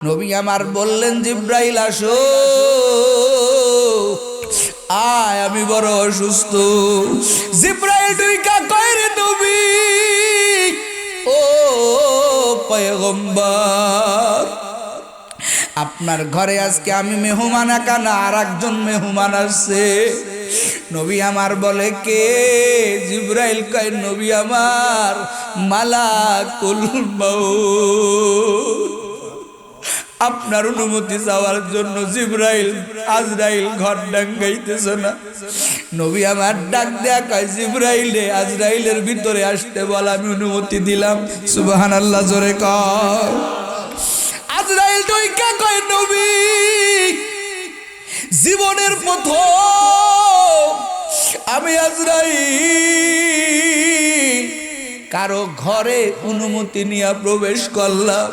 নবী আমার বললেন, জিব্রাইল আসো, আয়, আমি বড় অসুস্থ। জিব্রাইল ঢুইকা কয়, রে নবী, ও পয়গম্বর, আপনার ঘরে আজকে আমি মেহমান একা না, আর একজন মেহমান আসছে। নবী আমার বলে, কে? জিব্রাইল কয়, নবী আমার মালাকুল মউত। আপনার অনুমতি চাওয়ার জন্য জিব্রাইল আজরাইল ঘর ডাঙ্গাইতেছে না। নবী আমার ডাক দেয়া কয়, জিব্রাইল রে, আজরাইলের ভিতরে আসতে বল, আমি অনুমতি দিলাম। সুবহানাল্লাহ, জোরে কয়। আজরাইল ডইকা কয়, নবী, জীবনের প্রথম আমি আজরাইল কারো ঘরে অনুমতি নিয়ে প্রবেশ করলাম।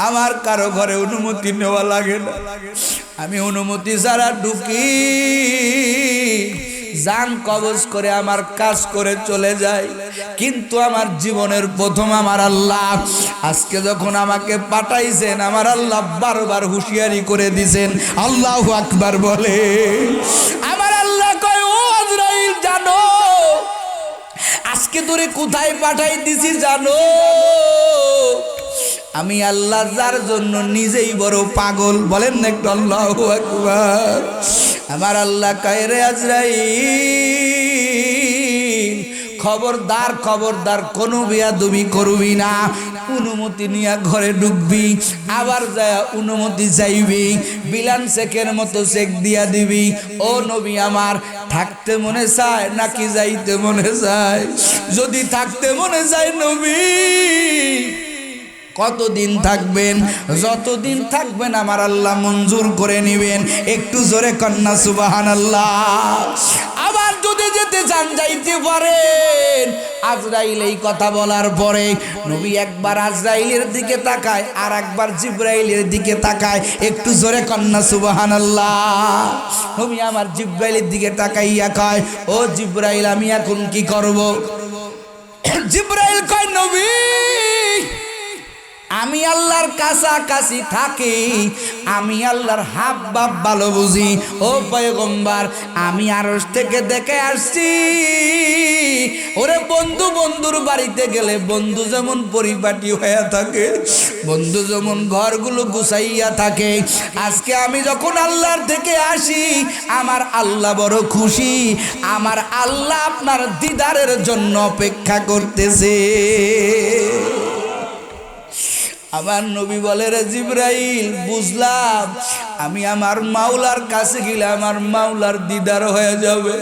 আমার কারো ঘরে অনুমতি নেওয়া লাগে না, আমি অনুমতি ছাড়া ঢুকি, জান কবজ করে আমার কাজ করে চলে যায়। কিন্তু আমার জীবনের প্রথম আমার আল্লাহ আজকে যখন আমাকে পাঠাইছেন, আমার আল্লাহ বারবার হুঁশিয়ারি করে দিছেন। আল্লাহু আকবার বলে। আমার আল্লাহ কয়, ও আজরাইল, জানো আজকে তোরে কোথায় পাঠাই দিছি জানো? আমি আল্লাহ যার জন্য নিজেই বড় পাগল, বলেন না একটু আল্লাহু আকবার। আমার আল্লাহ কয়, রে আজরাইল, খবরদার খবরদার, কোনো বেয়াদবি করবি না। অনুমতি নিয়ে ঘরে ঢুকবি, আবার যায় অনুমতি চাইবি, বিলান চেকের মতো চেক দিয়া দিবি। ও নবী আমার, থাকতে মনে চায় নাকি যাইতে মনে চায়? যদি থাকতে মনে চায় নবী, কতদিন থাকবেন? যতদিন থাকবেন আমার আল্লাহ মঞ্জুর করে নিবেন। একটু জোরে কন্যা সুবহানাল্লাহ। আবার যদি যেতে চান যাইতে পারেন। আজরাইল এই কথা বলার পরে নবী একবার আজরাইলের দিকে তাকায়, আর একবার জিব্রাইলের দিকে তাকায়। একটু জোরে কন্যা সুবহানাল্লাহ। নবী আমার জিব্রাইলের দিকে তাকাইয়া কয়, ও জিব্রাইল, আমি এখন কি করব? জিব্রাইল কয়, নবী, আমি আল্লাহর কাছাকাছি থাকি, আমি আল্লাহর হাব ভাব ভালো বুঝি। ও পয়গম্বর, আমি আরশ থেকে দেখে আসছি, ওরে বন্ধু বন্ধুর বাড়িতে গেলে বন্ধু যেমন পরিপাটি হয়ে থাকে, বন্ধু যেমন ঘরগুলো গুছাইয়া থাকে, আজকে আমি যখন আল্লাহর থেকে আসি, আমার আল্লাহ বড় খুশি। আমার আল্লাহ আপনার দিদারের জন্য অপেক্ষা করতেছে। আমার নবী বলে, রে জিব্রাইল, বুঝলাম, আমি আমার মাওলার কাছে গেলে আমার মাওলার দিদার হয়ে যাবে।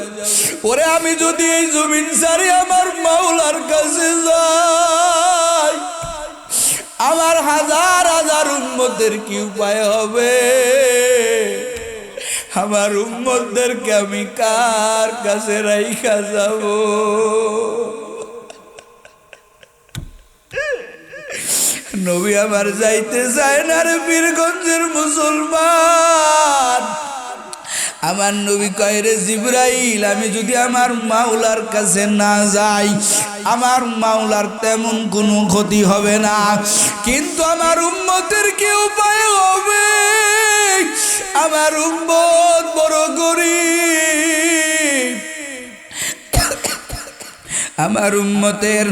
ওরে আমি যদি এই জমিন ছাড়ি আমার মাওলার কাছে যাই, আমার হাজার হাজার উম্মতের কি উপায় হবে? আমার উম্মতদেরকে আমি কার কাছে রাইখা যাব? নবী আমার যাইতে চায় না রে পীরগঞ্জের মুসলমান। আমার নবী কয়, রে জিব্রাইল, আমি যদি আমার মাওলার কাছে না যাই, আমার মাওলার তেমন কোনো ক্ষতি হবে না, কিন্তু আমার উম্মতের কি উপায় হবে? আমার উম্মত বড় গরীব। আমার উম্মতের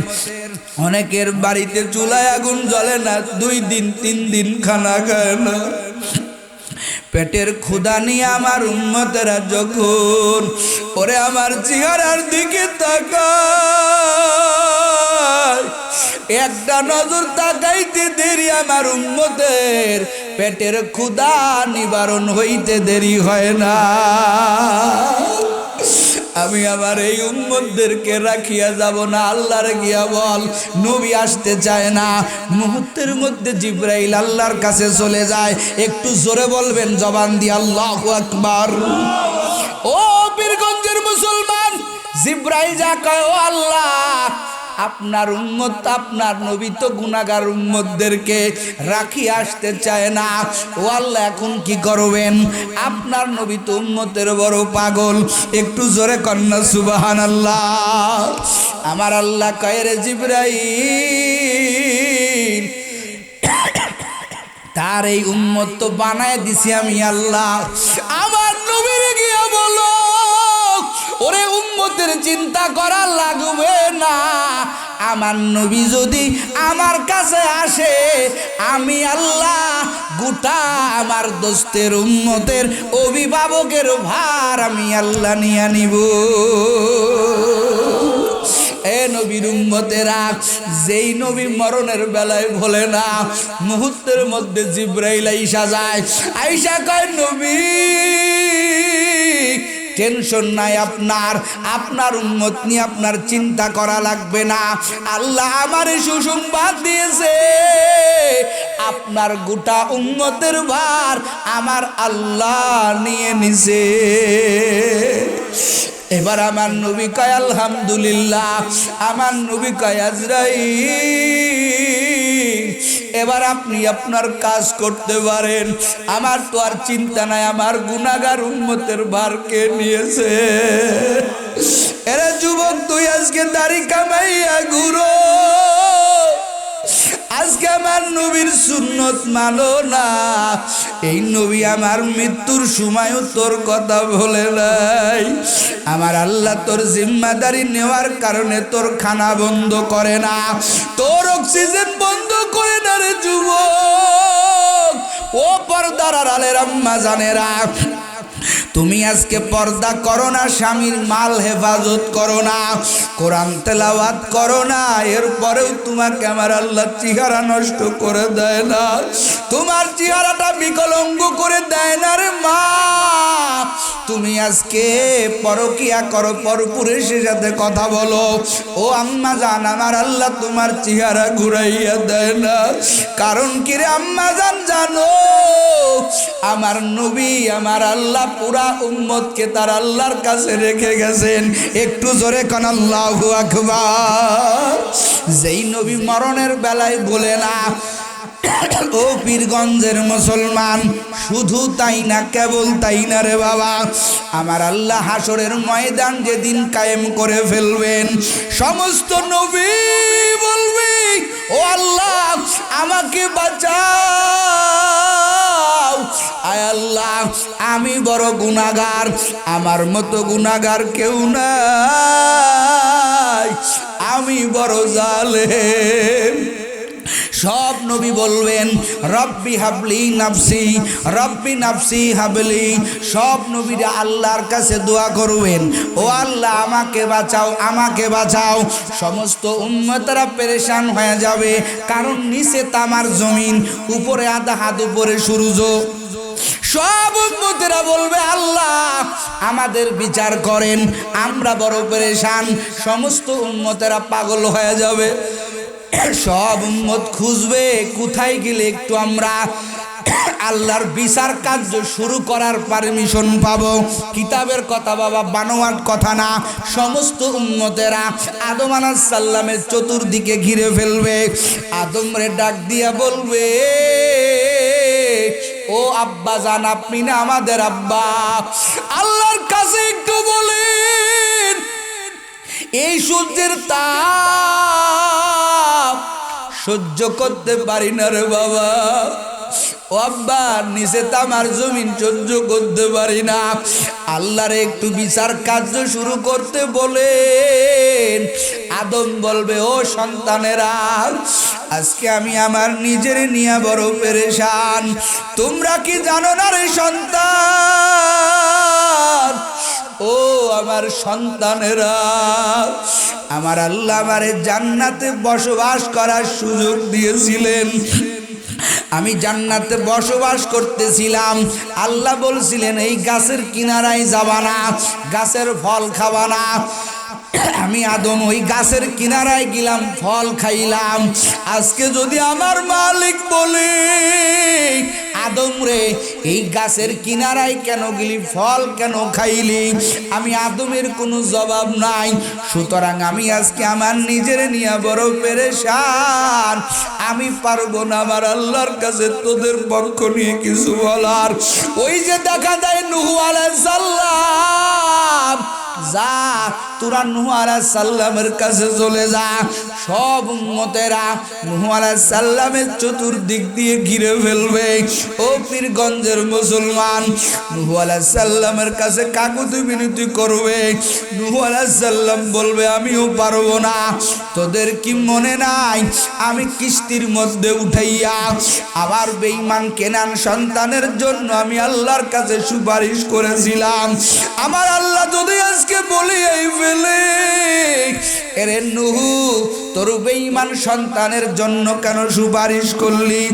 অনেকের বাড়িতে চুলায় আগুন জ্বলে না, 2 দিন 3 দিন খানা খায় না। পেটের ক্ষুধা নিয়ে আমার উম্মতেরা যখন ওরে আমার চেহারার দিকে তাকায়, একটা নজর তাকাইতে দেরি আমার উম্মতের পেটের ক্ষুধা নিবারণ হইতে দেরি হয় না। আমি আমার এই উম্মতদেরকে রাখিয়া যাব না। আল্লাহর গিয়া বল, নবী আসতে চায় না। মুহূর্তের মধ্যে জিব্রাইল আল্লাহর কাছে চলে যায়। একটু জোরে বলবেন জবান দিয়ে আল্লাহু আকবার। ও পীরগঞ্জের মুসলমান, জিব্রাইল যা কয়, ও আল্লাহ, আপনার উম্মত, আপনার নবী তো গুনাহগার উম্মতদেরকে রাখি আসতে চায় না। ও আল্লাহ, এখন কি করবেন? আপনার নবী তো উম্মতের বড় পাগল। একটু জোরে কন্যা সুবহানাল্লাহ। আমার আল্লাহ কয়, রে জিব্রাইল, আর এই উম্মত তো বানায় দিছি আমি আল্লাহ। আমার নবীর গিয়া বলো, ওরে উম্মতের চিন্তা করা লাগবে না, আমার নবী যদি আমার কাছে আসে, আমি আল্লাহ গোটা আমার দোস্তের উম্মতের অভিভাবকের ভার আমি আল্লাহ নিয়ে নিব। এ নবীর উম্মতেরা, যেই নবী মরণের বেলায় বলে না, মুহূর্তের মধ্যে জিবরাইল আইসা যায়, আইসা কয় নবী টেনশন নাই আপনার, আপনার উম্মত নিয়ে আপনার চিন্তা করা লাগবে না, আল্লাহ আমারে সুসংবাদ দিয়েছে, আপনার গোটা উম্মতের ভার আমার আল্লাহ নিয়ে নিছে। এবার আমার নবী কয় আলহামদুলিল্লাহ, আমার নবী কয় আজরাইল এবার আপনি আপনার কাজ করতে পারেন, আমার তো আর চিন্তা নাই, আমার গুনাহগার উম্মতের ভার কে নিয়েছে। এরা যুবক, তুই আজকে দাড়ি কামাইয়া ঘুরো, আজকে আমার নবীর সুন্নত মানো না, এই নবী আমার মৃত্যুর সময়ও তোর কথা বলে নাই। আমার আল্লাহ তোর জিম্মাদারি নেওয়ার কারণে তোর খানা বন্ধ করে না, তোর অক্সিজেন বন্ধ করে না রে যুবক। ও পর্দার আড়ালের আম্মা জানেরা, তুমি আজকে পর্দা করো না, স্বামীর মাল হেফাজত করো না, কোরআন তেলাওয়াত করো না, এরপরেও তোমাকে আমার আল্লাহ চেহারা নষ্ট করে দেয় না, তোমার চেহারাটা বিকলঙ্গ করে দেয় না রে মা। তুমি আজকে পরকিয়া করো, পরপুরুষের সাথে কথা বলো, ও আম্মা জান, আমার আল্লাহ তোমার চেহারা ঘুরাইয়া দেয় না। কারণ কি রে আম্মা জান জানো, আমার নবী আমার আল্লাহ পুরা উম্মতকে তার আল্লাহর কাছে রেখে গেছেন। একটু জোরে কোন আল্লাহু আকবার। যেই নবী মরণের বেলায় বলে না, ও পীরগঞ্জের মুসলমান, শুধু তাই না, কেবল তাই না রে বাবা, আমার আল্লাহ হাসরের ময়দান যেদিন কায়েম করে ফেলবেন, সমস্ত নবী বলবে, ও আল্লাহ আমাকে বাঁচাও, আয় আল্লাহ আমি বড় গুনাহগার, আমার মতো গুনাহগার কেউ নাই, আমি বড় জালেম। সব নবী বলবেন রব্বি হাবলি নাফসি, রব্বি নাফসি হাবলি। সব নবীরা আল্লাহর কাছে দোয়া করবেন, ও আল্লাহ আমাকে বাঁচাও, আমাকে বাঁচাও। সমস্ত উম্মতরা পেরেশান হয়ে যাবে, কারণ নিচে তামার জমিন, উপরে আধা হাত, উপরে সূর্য। সব উম্মতেরা বলবে আল্লাহ আমাদের বিচার করেন, আমরা বড় পেরেশান। সমস্ত উম্মতেরা পাগল হয়ে যাবে, সব উম্মত খুঁজবে কোথায় গেলে একটু আমরা আল্লাহর বিচার কার্য শুরু করার পারমিশন পাবো। কিতাবের কথা বাবা, বানোয়াট কথা না। সমস্ত উম্মতেরা আদম আলাইহিস সালামের চতুর্দিকে ঘিরে ফেলবে, আদমরে ডাক দিয়া বলবে, ও আব্বা জান, আপনি না আমাদের আব্বা, আল্লাহর কাছে একটু বলেন, এই সূর্যের তাপ সহ্য করতে পারি না রে বাবা, ও আব্বা নিচে তামার জমিন সহ্য করতে পারি না, আল্লাহর একটু বিচার কার্য শুরু করতে বলেন। আদম বলবে, ও সন্তানেরা, আজকে আমি আমার নিজের নিয়ে বড় পেরেশান, তোমরা কি জানো না রে সন্তান, ও আমার সন্তানেরা, আমার আল্লাহ আমারে জান্নাতে বসবাস করার সুযোগ দিয়েছিলেন, আমি জান্নাতে বসবাস করতেছিলাম, আল্লাহ বলছিলেন এই গাছের কিনারায় যাবা না, গাছের ফল খাবা না। আমি আদম ওই গাছের কিনারায় গেলাম, ফল খাইলাম। আজকে যদি আমার মালিক বলে, আদম রে এই গাছের কিনারায় কেন গেলি, ফল কেন খাইলি, আমি আদমের কোনো জবাব নাই। সুতরাং আমি আজকে আমার নিজের নিয়ে বড় পেরেশান, আমি পারবো না আমার আল্লাহর কাছে তোদের পক্ষ নিয়ে কিছু বলার। ওই যে দেখা যায় নূহ আলাইহিস সালাম যা তোরা নূহ আলাইহিস সালামের কাছে চলে যা। সব উম্মতেরা নূহ আলাইহিস সালামের চতুর্দিক দিয়ে ঘিরে ফেলবে। ও পীরগঞ্জের মুসলমান, নূহ আলাইহিস সালামের কাছে কাকুতি বিনতি করবে। নূহ আলাইহিস সালাম বলবে আমিও পারবো না। তোদের কি মনে নাই আমি কিস্তির মধ্যে উঠাইয়া আবার বেঈমান কেনান সন্তানের জন্য আমি আল্লাহর কাছে সুপারিশ করেছিলাম। আমার আল্লাহ যদি আজকে বলে এই ফেলে, এরে নূহ তোর বেঈমান সন্তানের জন্য কেন সুপারিশ করলি?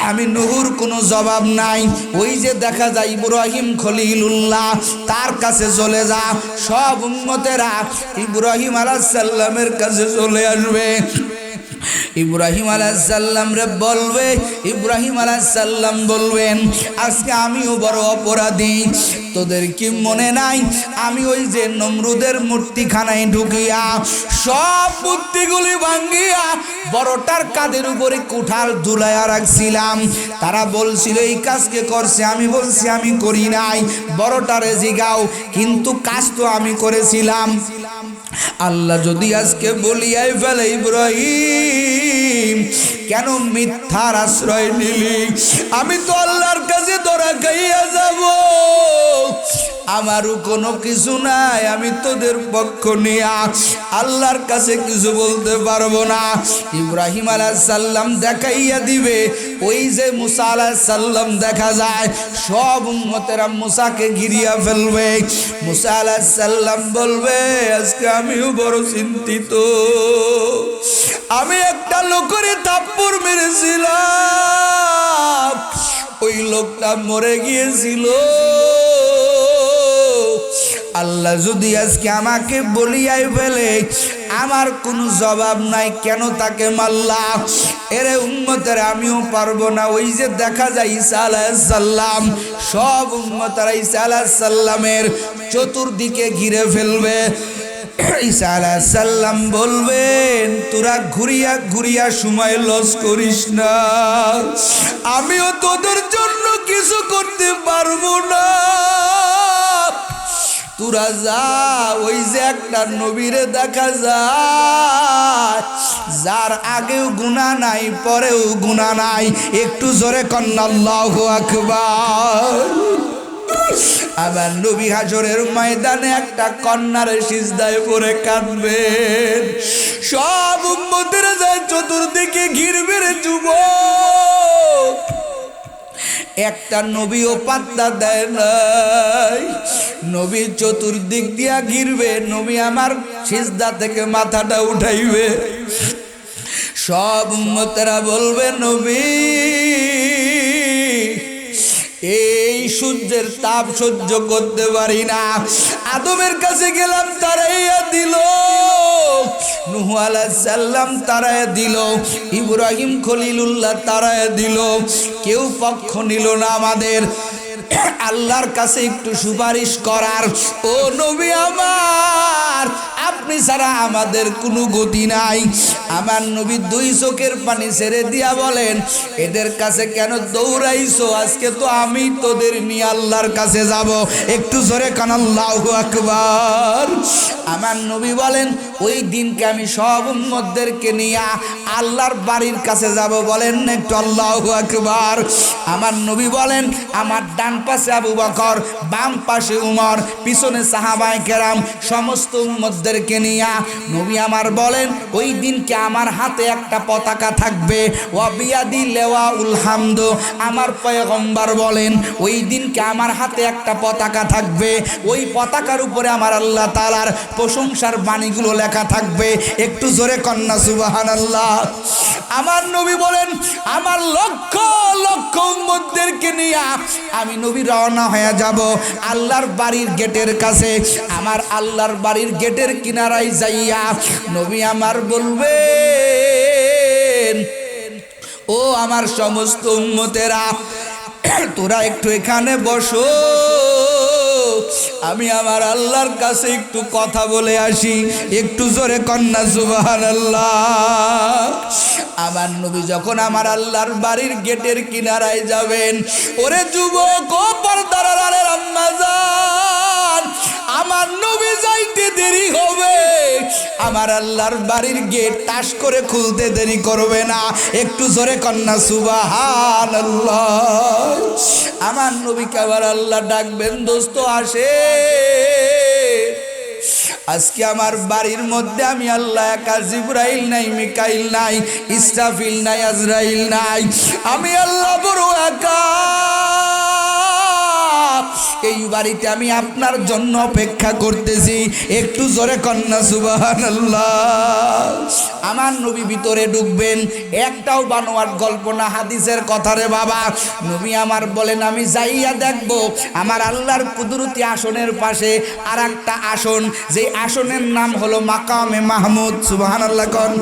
আমি নূহুর কোনো জবাব নাই। ওই যে দেখা যায় ইব্রাহিম খলিলুল্লাহ, তার কাছে চলে যা। সব উম্মতেরা ইব্রাহিম আলাইহিস সালামের কাছে চলে আসবে। ইব্রাহিম আলাইহিস সালাম রে বলবে, ইব্রাহিম আলাইহিস সালাম বলবেন আজকে আমিও বড় অপরাধী। তোদের কি মনে নাই আমি ওই যে নমরুদের মূর্তিখানায় ঢুকিয়া সব মূর্তিগুলি ভাঙ্গিয়া বড়টার কাঁধের উপরে কুঠার ঝুলাইয়া রাখছিলাম। তারা বলছিল এই কাজকে করছে, আমি বলছি আমি করি নাই। বড়টারে জিগাও, কিন্তু কাজ তো আমি করেছিলাম। আল্লাহ যদি আজকে বলিয়াই ফেলে ইব্রাহিম কেন মিথ্যার আশ্রয় নিলি? আমি তো আল্লাহর কাছে ধরা খাইয়া যাব। আমারও কোনো কিছু নাই, আমি তোদের পক্ষ নিয়া আল্লাহর কাছে কিছু বলতে পারবো না। ইব্রাহিম আলাইহিস সালাম দেখাইয়া দিবে। ওই যে মুসা আলাইহিস সালাম দেখা যায় সব উম্মতেরা মুসাকে ঘিরিয়া ফেলবে। মুসা আলাইহিস সালাম বলবে আজকে আমিও বড় চিন্তিত। আমি একটা লোকের থাপ্পড় মেরেছিলাম, ওই লোকটা মরে গিয়েছিল। আল্লাহ যদি আজকে আমাকে বলিয়াই ফেলে আমার কোনো জবাব নাই, কেন তাকে মারলা? এরে উম্মতের আমিও পারবো না। ওই যে দেখা যায় ঈসা আলাইহিস সালাম, সব উম্মতেরা ঈসা আলাইহিস সালামের চতুর্দিকে ঘিরে ফেলবে। ঈসা আলাইহিস সালাম বলবেন তোরা ঘুরিয়া ঘুরিয়া সময় লস করিস না, আমিও তোদের জন্য কিছু করতে পারবো না। তোরা যা, ওই যে একটা নবীরে দেখা যায় যার আগেও গুনাহ নাই পরেও গুনাহ নাই। একটু জোরে কন্না আল্লাহু আকবার। আবার নবী হাজরের ময়দানে একটা কন্যার সিজদায় পড়ে কাঁদবেন। সব উম্মতেরা যায় চতুর্দিকে ঘিরবে রে যুবক। একটা নবীও পাত্তা দেয় নাই। নবী চতুর্দিক দিয়া ঘিরবে, নবী আমার সিজদা থেকে মাথাটা উঠাইবে। সব উম্মতেরা বলবে নবী এই সূর্যের তাপ সহ্য করতে পারি না। আদমের কাছে গেলাম তারাইয়া দিল, নূহ আলাইহিস সালাম তারাইয়া দিল, ইব্রাহিম খলিলুল্লাহ তারাইয়া দিল, কেউ পক্ষ নিল না আমাদের আল্লাহর কাছে একটু সুপারিশ করার। ও নবী আমার, আপনি ছাড়া আমাদের কোনো গতি নাই। আমার নবী দুই চোখের পানি ছেড়ে দিয়া বলেন এদের কাছে কেন দৌড়াইছো? আজকে তো আমি তোদের নিয়ে আল্লাহর কাছে যাব। একটু জোরে কান আল্লাহু আকবার। আমার নবী বলেন ওই দিনকে আমি সব উম্মতদেরকে নিয়ে আল্লাহর বাড়ির কাছে যাব। বলেন একটু আল্লাহু আকবার। আমার নবী বলেন আমার ডান পাশে আবু বকর, বাম পাশে উমর, পিছনে সাহাবায়ে কেরাম, সমস্ত উম্মতদেরকে নিয়ে নবী আমার বলেন ওই দিনকে আমার হাতে একটা পতাকা থাকবে। ওয়া বিয়াদি লেওয়াউল হামদ। আমার পয়গম্বর বলেন ওই দিনকে আমার হাতে একটা পতাকা থাকবে। ওই পতাকার উপরে আমার আল্লাহ তাআলার প্রশংসার বাণীগুলো লেখা থাকবে। একটু জোরে কন্না সুবহানাল্লাহ। আমার নবী বলেন আমার লক্ষ লক্ষ উম্মতদেরকে নিয়ে আমি নবী রওনা হয়ে যাব আল্লাহর বাড়ির গেটের কাছে। আমার আল্লাহর বাড়ির গেটের কিনারায় যাইয়া নবী আমার বলবেন ও আমার সমস্ত উম্মতেরা তোরা একটু এখানে বসো, আমি আমার আল্লাহর কাছে একটু কথা বলে আসি। একটু জোরে কন্না সুবহানাল্লাহ। আমার নবী যখন আমার আল্লাহর বাড়ির গেটের কিনারায় যাবেন, ওরে যুবক ও পর্দার আড়ালের আম্মা জান, আমার নবী যাইতে দেরি হবে, আমার আল্লাহর বাড়ির গেট টাস করে খুলতে দেরি করবে না। একটু জোরে কন্যা সুবহানাল্লাহ। আমার নবীকে আবার আল্লাহ ডাকবেন, দোস্ত আসে। আজকে আমার বাড়ির মধ্যে আমি আল্লাহ একা, জিবরাইল নাই, মিকাইল নাই, ইসরাফিল নাই, আজরাইল নাই, আমি আল্লাহ বড় একা। এই বাড়িতে আমি আপনার জন্য অপেক্ষা করতেছি। একটু জোরে কন্যা সুবহানাল্লাহ। আমার নবী ভিতরে ঢুকবেন, একটাও বানোয়াট গল্প না, হাদিসের কথা রে বাবা। নবী আমার বলেন, আমি যাইয়া দেখবো আমার আল্লাহর কুদরতি আসনের পাশে আর একটা আসন, যে আসনের নাম হলো মাকামে মাহমুদ। সুবহানাল্লাহ কোন।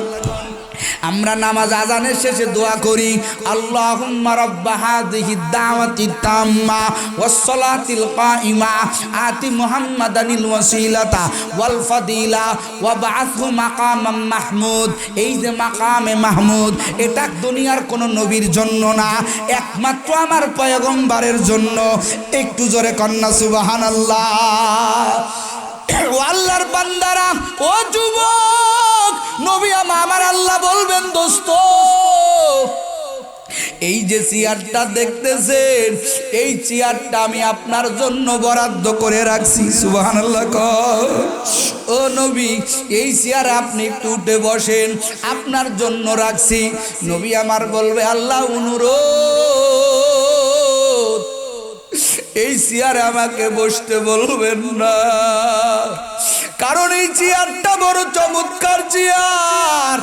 আমরা নামাজ আজানের শেষে দোয়া করি, আল্লাহুম্মা রাব্বা হাযিহিদ দাওয়াতিত তাম্মা ওয়াস সালাতিল কাইমা আতি মুহাম্মাদানিল ওয়াসিলাতা ওয়াল ফাদিলা ওয়া বা'আথহু মাকামাম মাহমুদ। এই যে মাকামে মাহমুদ, এটা দুনিয়ার কোনো নবীর জন্য না, একমাত্র আমার পয়গম্বরের জন্য। একটু জোরে কন্যা সুবহানাল্লাহ। ও আল্লাহর বান্দারা, ও যুবক, নবী আমার আল্লাহ বলবেন, দোস্ত এই যে চেয়ারটা দেখতেছেন, এই চেয়ারটা আমি আপনার জন্য বরাদ্দ করে রাখছি। সুবহানাল্লাহ। ও নবী, এই চেয়ারে আপনি একটু উঠে বসেন, আপনার জন্য রাখছি। নবী আমার বলবে, আল্লাহ অনুরোধ, এই চেয়ারে আমাকে বসতে বলবেন না, কারণ এই চেয়ারটা বড় চমৎকার চেয়ার।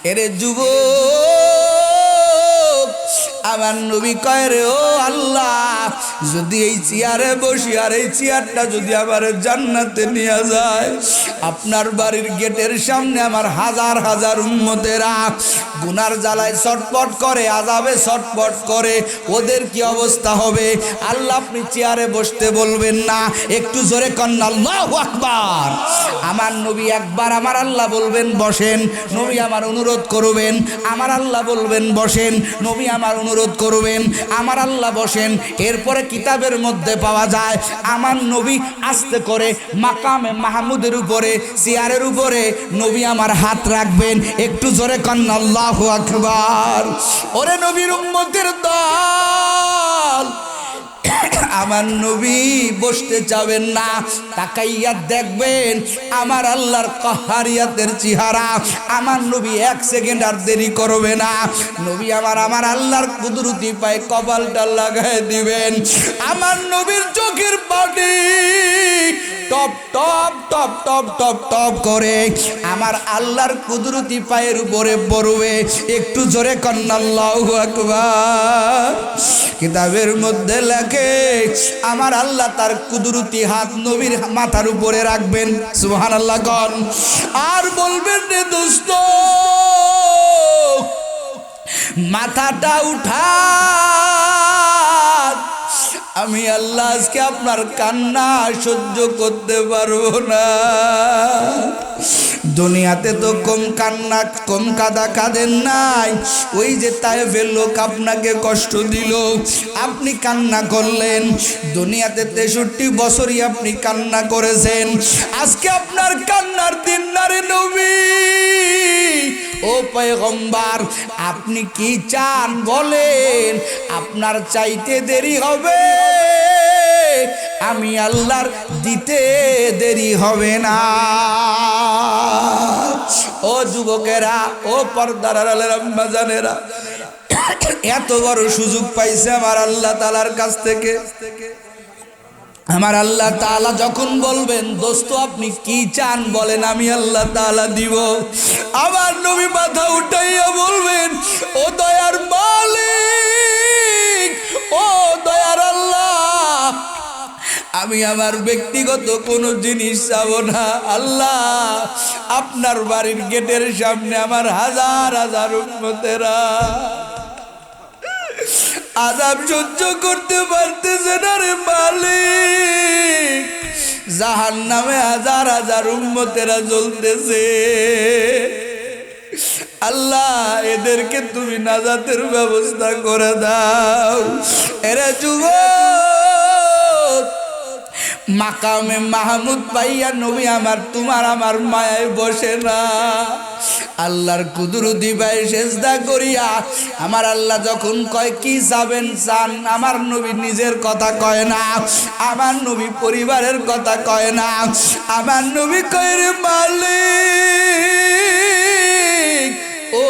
এরে যুবক, আমার নবী কয় রে, ও আল্লাহ, যদি এই চেয়ারে বসি আর এই চেয়ারটা যদি আমার জান্নাতে নিয়ে যায়, আপনার বাড়ির গেটের সামনে আমার হাজার হাজার উম্মতেরা গুনার জ্বালায় ছটপট করে, আযাবে ছটপট করে, ওদের কি অবস্থা হবে? আল্লাহ আপনি চেয়ারে বসতে বলবেন না। একটু জোরে কন্না আল্লাহু আকবার। আমার নবী একবার আমার আল্লাহ বলবেন বসেন, নবী আমার অনুরোধ করবেন, আমার আল্লাহ বলবেন বসেন, নবী আমার অনুরোধ করবেন, আমার আল্লাহ বসেন। এরপরে কিতাবের মধ্যে পাওয়া যায় আমার নবী আস্তে করে মাকামে মাহমুদের উপরে, চেয়ারের উপরে নবী আমার হাত রাখবেন। একটু জোরে কন্না আল্লাহু আকবার। ওরে নবীর উম্মতের দল, আমার নবী বসতে চাবেন না, তাকাইয়া দেখবেন আমার আল্লাহর কাহারিয়াতের চেহারা। আমার নবী এক সেকেন্ড আর দেরি করবে না, নবী আমার আল্লাহর কুদরতি পায়ে কপালটা লাগায় দিবেন। আমার নবীর চোখের পানি top top top top top top করে আমার আল্লাহর কুদরতি পায়ের উপরে পড়বে। একটু জোরে কন্না আল্লাহু আকবার। কিতাবের মধ্যে লেখে আমার আল্লাহ তার কুদরতি হাত নবীর মাথার উপরে রাখবেন। সুবহানাল্লাহ কোন। আর বলবেন রে দোস্ত, মাথাটা উঠা, আমি আল্লাহ আজকে আপনার কান্না সহ্য করতে পারবো না। দুনিয়াতে তো কম কান্না, কম কাঁদা কাঁদেন নাই। ওই যে তায়েফের লোক আপনাকে কষ্ট দিল, আপনি কান্না করলেন। দুনিয়াতে 63 বছরই আপনি কান্না করেছেন, আজকে আপনার কান্নার দিন না রে নবী। ও পয়গম্বর, আপনি কি চান বলেন? আপনার চাইতে দেরি হবে, আমি আল্লাহর দিতে দেরি হবে না। ও যুবকেরা, ও পর্দার আড়ালের আম্মা জানেরা, এত বড় সুযোগ পাইছে আমার আল্লাহ তাআলার কাছ থেকে। আমার আল্লাহ তাআলা যখন বলবেন দোস্ত আপনি কি চান বলেন, আমি আল্লাহ তাআলা দিব। আমার নবী মাথা উঠাইয়া বলবেন, ও দয়ার মালিক, ও দয়ার আল্লাহ, আমি আমার ব্যক্তিগত কোনো জিনিস চাবো না। আল্লাহ, আপনার বাড়ির গেটের সামনে আমার হাজার হাজার উম্মতেরা আযাব সহ্য করতে পারতেছে না রে মালিক। জাহান্নামে হাজার হাজার উম্মতেরা জ্বলতেছে। আল্লাহ, এদেরকে তুমি নাজাতের ব্যবস্থা করে দাও। এরা যুবক, মাকামে মাহমুদ পাইয়া নবী আমার তোমার আমার মায়ায় বসে না। আল্লাহর কুদরতি পায়ে সেজদা করিয়া আমার আল্লাহ যখন কয় কি চাবেন চান, আমার নবী নিজের কথা কয় না, আমার নবী পরিবারের কথা কয় না, আমার নবী কয় রে মালিক ও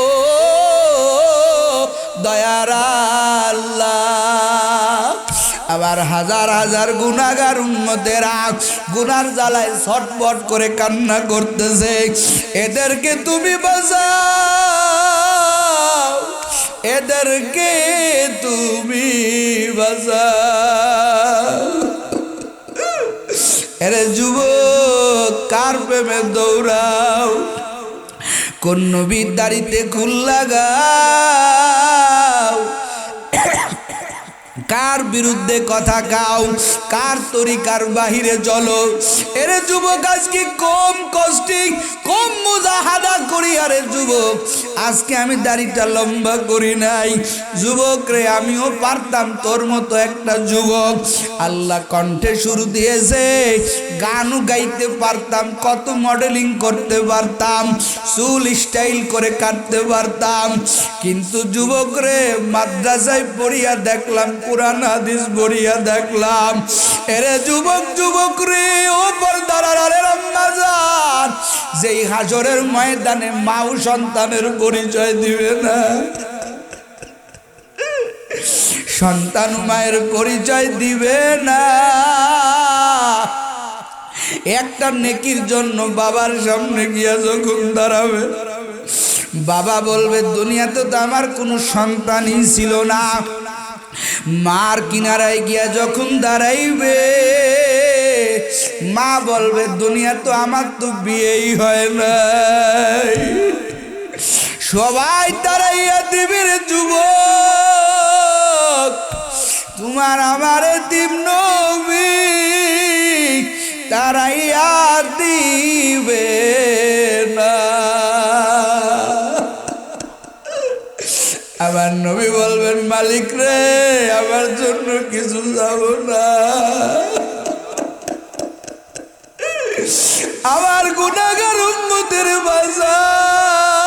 দয়ার আল্লাহ, আবার হাজার হাজার গুনাহগার উম্মতেরা গুনার জ্বালায় ছটফট করে কান্না করতেছে, এদেরকে তুমি বাঁচাও, এদেরকে তুমি বাঁচাও। এরে যুবক কার প্রেমে দৌড়াও, কোন নবীর দাড়িতে খুল লাগাও, কার বিরুদ্ধে কথা গাও, কার তরিকার বাহিরে চলো। এরে যুবক আজকে কম কষ্টে কম মুজাহাদা করি। আরে যুবক আজকে আমি দাড়িটা লম্বা করি নাই, যুবক রে আমিও পারতাম তোর মতো একটা যুবক, আল্লাহ কণ্ঠে সুর দিয়েছে, গানও গাইতে পারতাম, কত মডেলিং করতে পারতাম, চুল স্টাইল করে কাটতে পারতাম, কিন্তু যুবক রে মাদ্রাসায় পড়িয়া দেখলাম, কুরআন হাদিস পড়িয়া দেখলাম। এরে যুবক যুবক রে ও পর্দার আড়ালের আম্মা জান, যেই হাজরের ময়দানে মাও সন্তানের পরিচয় দিবে না, সন্তান মায়ের পরিচয় দিবে না, একটা নেকির জন্য বাবার সামনে গিয়া যখন দাঁড়াবে, বাবা বলবে দুনিয়াতে তো আমার কোনো সন্তানই ছিল না, মার কিনারায় গিয়া যখন দাঁড়াইবে, মা বলবে দুনিয়া তো আমার তো বিয়েই হয় নাই। সবাই দাঁড়াইয়া দিবে রে যুবক, তোমার আমার এতিম নবী দাঁড়াইয়া দিবে না। আমার নবী বলবেন মালিক রে আমার জন্য কিছু যাব না, আমার গুনাহগার উম্মতের বাঁচাও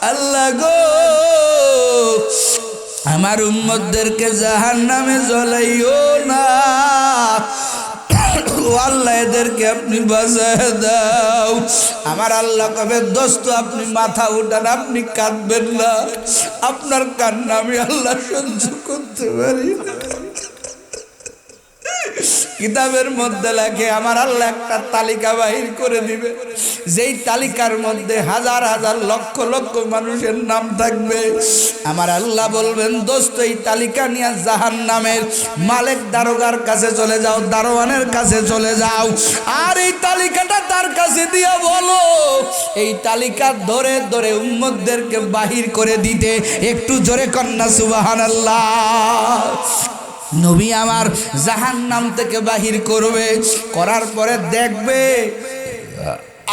আল্লাহ গো, আমার উম্মতদেরকে জাহান্নামে জ্বলাইও না, ও আল্লাহ এদেরকে আপনি বাঁচায় দাও। আমার আল্লাহ কবে দোস্ত আপনি মাথা উঠান, আপনি কাঁদবেন না, আপনার কান্না আমি আল্লাহ সহ্য করতে পারি না। কিতাবের মধ্যে লেখে আমার আল্লাহ একটা তালিকা বাহির করে দিবে, যেই তালিকার মধ্যে হাজার হাজার লক্ষ লক্ষ মানুষের নাম থাকবে। আমার আল্লাহ বলবেন দোস্ত এই তালিকা নিয়ে জাহান্নামের মালিক দারোগার কাছে চলে যাও, দারোয়ানের কাছে চলে যাও, আর এই তালিকাটা তার কাছে দিয়া বলো এই তালিকা ধরে ধরে উম্মতদেরকে বাহির করে দিতে। একটু জোরে কন্যা সুবহানাল্লাহ। নবী আমার জাহান্নাম থেকে বাহির করবে, করার পরে দেখবে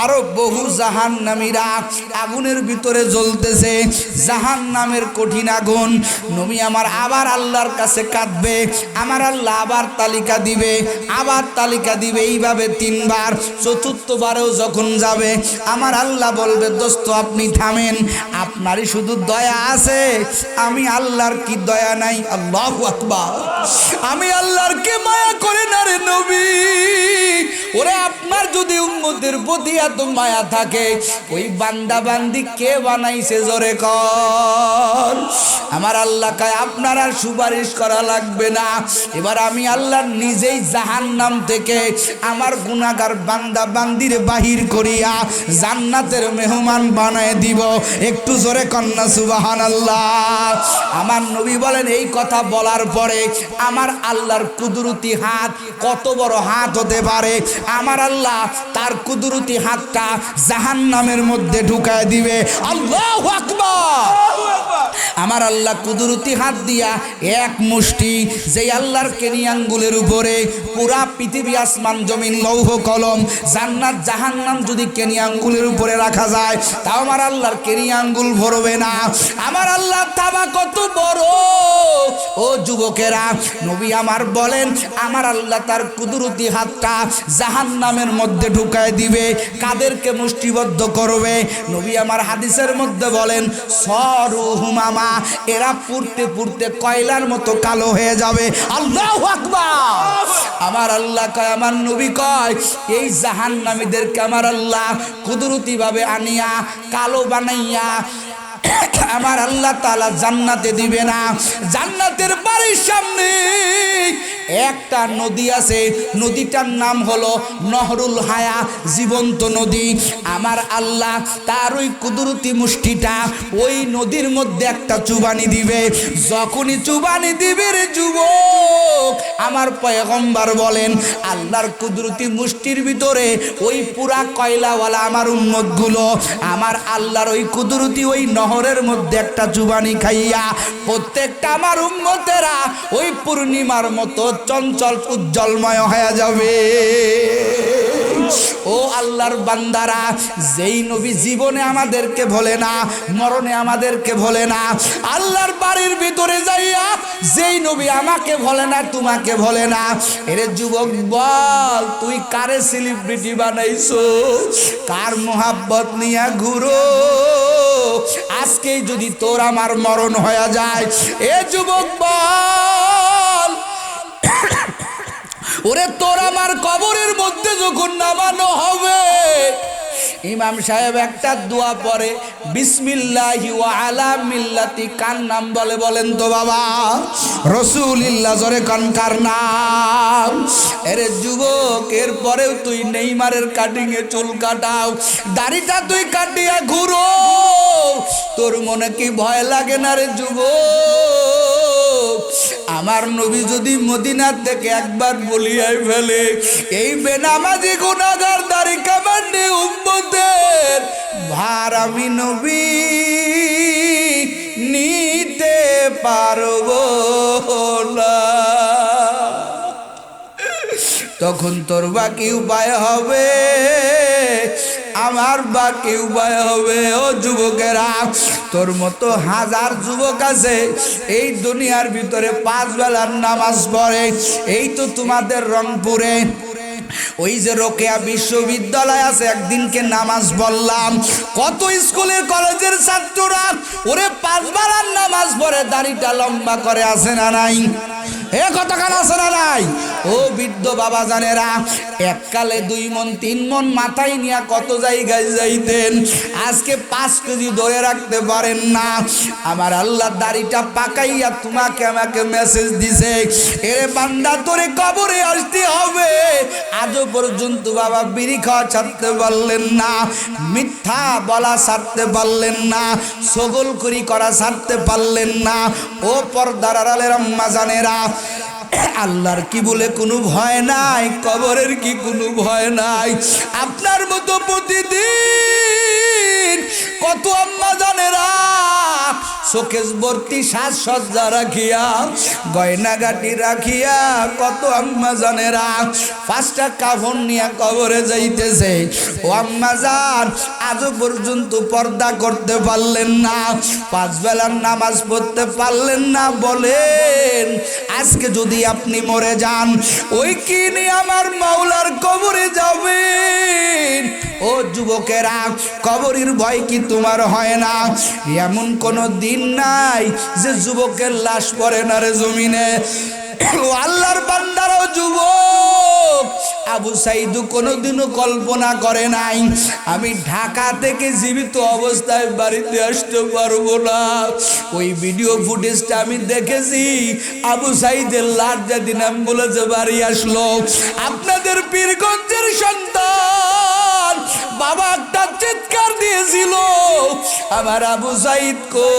আরো বহু জাহান্নামীরা আগুনের ভিতরে জ্বলতেছে, জাহান্নামের কঠিন আগুন। নবী আমার আবার আল্লাহর কাছে কাঁদবে, আমার আল্লাহ আবার তালিকা দিবে, আবার তালিকা দিবে, এইভাবে তিনবার। চতুর্থবারেও যখন যাবে আমার আল্লাহ বলবে দোস্ত আপনি থামেন, আপনারই শুধু দয়া আছে, আমি আল্লাহর কি দয়া নাই? আল্লাহু আকবার। আমি আল্লাহর কে মায়া করে না রে নবী? ওরে আপনার যদি উম্মতের প্রতি এত মায়া থাকে, ওই বান্দা বান্দি কে বানাইছে জোরে কর। আমার আল্লাহ কয় আপনার আর সুপারিশ করা লাগবে না, এবার আমি আল্লাহ নিজেই জাহান্নাম থেকে আমার গুনাহগার বান্দা বান্দির বাহির করিয়া জান্নাতের মেহমান বানায় দিব। একটু জোরে কন্যা সুবহানাল্লাহ। আমার নবী বলেন এই কথা বলার পরে আমার আল্লাহর কুদরতি হাত কত বড় হাত হতে পারে, আমার আল্লাহ তার কুদরতি হাতটা জাহান্নামের মধ্যে ঢুকায় দিবে। আল্লাহু আকবার। আমার আল্লাহ কুদরতি হাত দিয়া এক মুষ্টি, যে আল্লাহর কেনি আঙ্গুলের উপরে পুরা পৃথিবী আসমান জমিন লৌহ কলম জান্নাত জাহান্নাম যদি কেনি আঙ্গুলের উপরে রাখা যায় তাও আমার আল্লাহর কেনি আঙ্গুল ভরবে না। আমার আল্লাহ তাবা কত বড়, ও ও যুবকেরা, নবী আমার বলেন আমার আল্লাহ তার কুদরতি হাতটা জাহান্নামের মধ্যে ঢুকায় দিবে। কাদেরকে মুষ্টিবদ্ধ করবে? নবী আমার হাদিসের মধ্যে বলেন সরুহুমামা, এরা পুড়তে পুড়তে কয়লার মতো কালো হয়ে যাবে। আল্লাহু আকবার। আমার আল্লাহ কয়, আমার নবী কয়, এই জাহান্নামীদেরকে আমার আল্লাহ কুদরতি ভাবে আনিয়া কালো বানাইয়া আমার আল্লাহ তাআলা জান্নাতে দিবে না। জান্নাতের বাড়ির সামনে একটা নদী আছে, নদীটার নাম হলো নহরুল হায়া, জীবন্ত নদী। আমার আল্লাহ তার ওই কুদরতি মুষ্টিটা ওই নদীর মধ্যে একটা চুবানি দিবে। যখনই চুবানি দিবে রে যুবক, আমার পয়গম্বর বলেন আল্লাহর কুদরতি মুষ্টির ভিতরে ওই পুরা কয়লাওয়ালা আমার উম্মতগুলো আমার আল্লাহর ওই কুদরতি ওই নহরের মধ্যে একটা চুবানি খাইয়া প্রত্যেকটা আমার উম্মতেরা ওই পূর্ণিমার মতো চঞ্চল উজ্জ্বলময় হয়ে যাবে। ও আল্লাহর বান্দারা, যেই নবী জীবনে আমাদেরকে ভোলে না, মরণে আমাদেরকে ভোলে না, আল্লাহর বাড়ির ভিতরে যাইয়া যেই নবী আমাকে ভোলে না, তোমাকে ভোলে না, এরে যুবক বল তুই কারে সেলিব্রিটি বানাইছো? কার মোহাব্বত নিয়ে ঘুরো? আজকেই যদি তোর আমার মরণ হয়ে যায়, এ যুবক বল, ওরে তোর আমার কবরের মধ্যে যখন নামানো হবে, ইমাম সাহেব একটা দোয়া পড়ে, বিসমিল্লাহি ওয়া আলা মিল্লাতি, কার নাম বলে বলেন তো বাবা? রাসূলুল্লাহ। জোরে কান কার নাম? এরে যুবক, এরপরেও তুই নেইমারের কাটিং এ চুল কাটাও, দাড়িটা তুই কাটিয়া ঘুরো, তোর মনে কি ভয় লাগে না রে যুবক? আমার নবী যদি মদিনার থেকে একবার বলিয়াই ফেলে, এই বেনামাজি গুনাহগার দাড়ি কামান্ডি উম্মতের ভার আমি নবী নিতে পারবো না, তখন তোর বাকি উপায় হবে, আমার বাকি উপায় হবে। ও যুবকেরা, তোর মতো হাজার যুবক আছে এই দুনিয়ার ভিতরে 5 বেলার নামাজ পড়ে। এই তো তোমাদের রংপুরে ওই যে রোকেয়া বিশ্ববিদ্যালয় আছে, একদিনকে নামাজ পড়লাম, কত স্কুলের কলেজের ছাত্ররা ওরে 5 বেলার নামাজ পড়ে, দাড়িটা লম্বা করে, আছে না নাই? এ কতখান আছে না নাই? ও বৃদ্ধ বাবা জানেরা, এককালে 2 মণ 3 মণ মাথায় নিয়ে কত জায়গায় যাইতেন, আজকে 5 কেজি ধরে রাখতে পারেন না। আমার আল্লাহ দাড়িটা পাকাইয়া তোমাকে আমাকে মেসেজ দিছে, এরে বান্দা তোরে কবরে আসতে হবে। আজও পর্যন্ত বাবা বিড়ি খাওয়া ছাড়তে পারলেন না, মিথ্যা বলা ছাড়তে পারলেন না, ছগলখড়ি করা ছাড়তে পারলেন না। ও পর্দার আড়ালের আম্মা জানেরা, আল্লাহর কি বলে কোনো ভয় নাই? কবরের কি কোনো ভয় নাই? আপনার মতো প্রতিদিন কত আম্মা জানেরা শোকেস ভর্তি সাজসজ্জা রাখিয়া, গয়নাগাটি রাখিয়া, কত আম্মা জানেরা 5টা কাফন নিয়ে কবরে যাইতেছে। ও আম্মা জান, আজও পর্যন্ত পর্দা করতে পারলেন না, 5 বেলার নামাজ পড়তে পারলেন না। বলেন আজকে যদি আপনি মরে যান, ওই কি নিয়ে আমার মাওলার কবরে যাবেন? ও যুবকেরা, কবরের ভয় কি তোমার হয় না? এমন কোনো দিন নাই যে যুবকের লাশ পড়ে না রে জমিনে। ও আল্লাহর বান্দারও যুবক, আবু সাইদ কোনোদিনও কল্পনা করে নাই আমি ঢাকা থেকে জীবিত অবস্থায় বাড়িতে আসতে পারবো না। ওই ভিডিও ফুটেজটা আমি দেখেছি, আবু সাইদের লাশ যেদিন অ্যাম্বুলেন্সে বাড়ি আসলো, আপনাদের পীরগঞ্জের সন্তান বাবা একটা চিৎকার দিয়েছিল, আমার আবু সাইদ কই,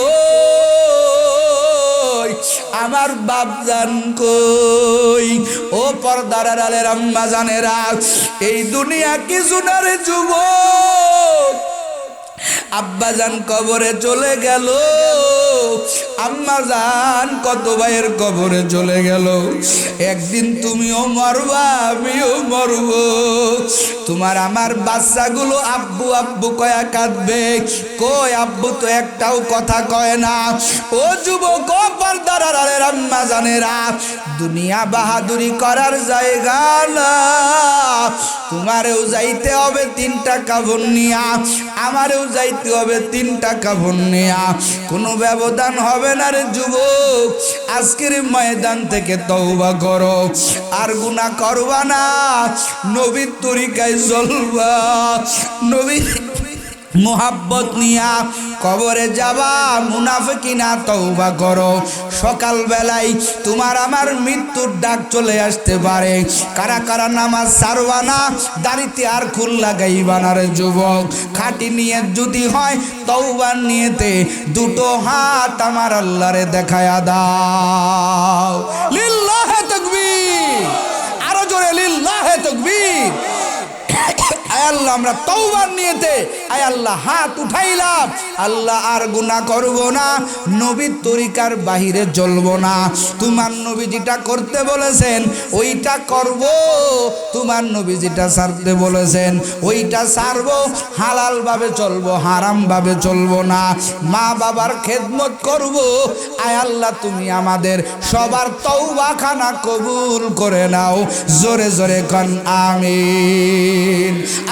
আমার বাপজান কই? ও পর্দার আড়ালের আম্মা জানেরা, এই দুনিয়া কিছু না রে যুবক। আব্বাজান কবরে চলে গেল, আম্মাজান কত ভাইয়ের কবরে চলে গেল। একদিন তুমিও মরবা, আমিও মরব। তোমার আমার বাচ্চাগুলো আব্বু আব্বু কয়া কাঁদবে, কই আব্বু তো একটাও কথা কয় না। ও যুবক, ও পর্দার আড়ালের আম্মা জানেরা, দুনিয়া বাহাদুরি করার জায়গা না। তোমারেও যাইতে হবে 3 টাকা বন্যা, আমারেও যাইতে হবে 3 টাকা বন্যা। কোনো ব্যবধান হবে না রে যুবক। আজকের ময়দান থেকে তওবা করো, আর গুনাহ করবা না, নবীর তরিকায় চলবা, নবীর মোহাব্বত নিয়া কবরে যাবা। মুনাফিকিনা তওবা করো। সকাল বেলায় তোমার আমার মৃত্যুর ডাক চলে আসতে পারে। কারা কারা নামাজ ছাড়বা না, দাড়িতে আর খুল লাগাইবা না রে যুবক। খাঁটি নিয়ত যদি হয়, তওবার নিয়তে 2টো হাত আমার আল্লাহরে দেখায়া দাও। লিল্লাহে তাকবীর, আরো জোরে লিল্লাহে তাকবীর। আয় আল্লাহ, আমরা তওবার নিয়তে আয় আল্লাহ হাত উঠাইলাম। আল্লাহ আর গুনাহ করব না, নবীর তরিকার বাহিরে চলব না। তোমার নবী যেটা করতে বলেছেন ওইটা করব, তোমার নবী যেটা ছাড়তে বলেছেন ওইটা ছাড়ব। হালাল ভাবে চলবো, হারাম ভাবে চলবো না। মা বাবার খেদমত করব। আয় আল্লাহ, তুমি আমাদের সবার তওবাখানা কবুল করে নাও। জোরে জোরে কন আমিন।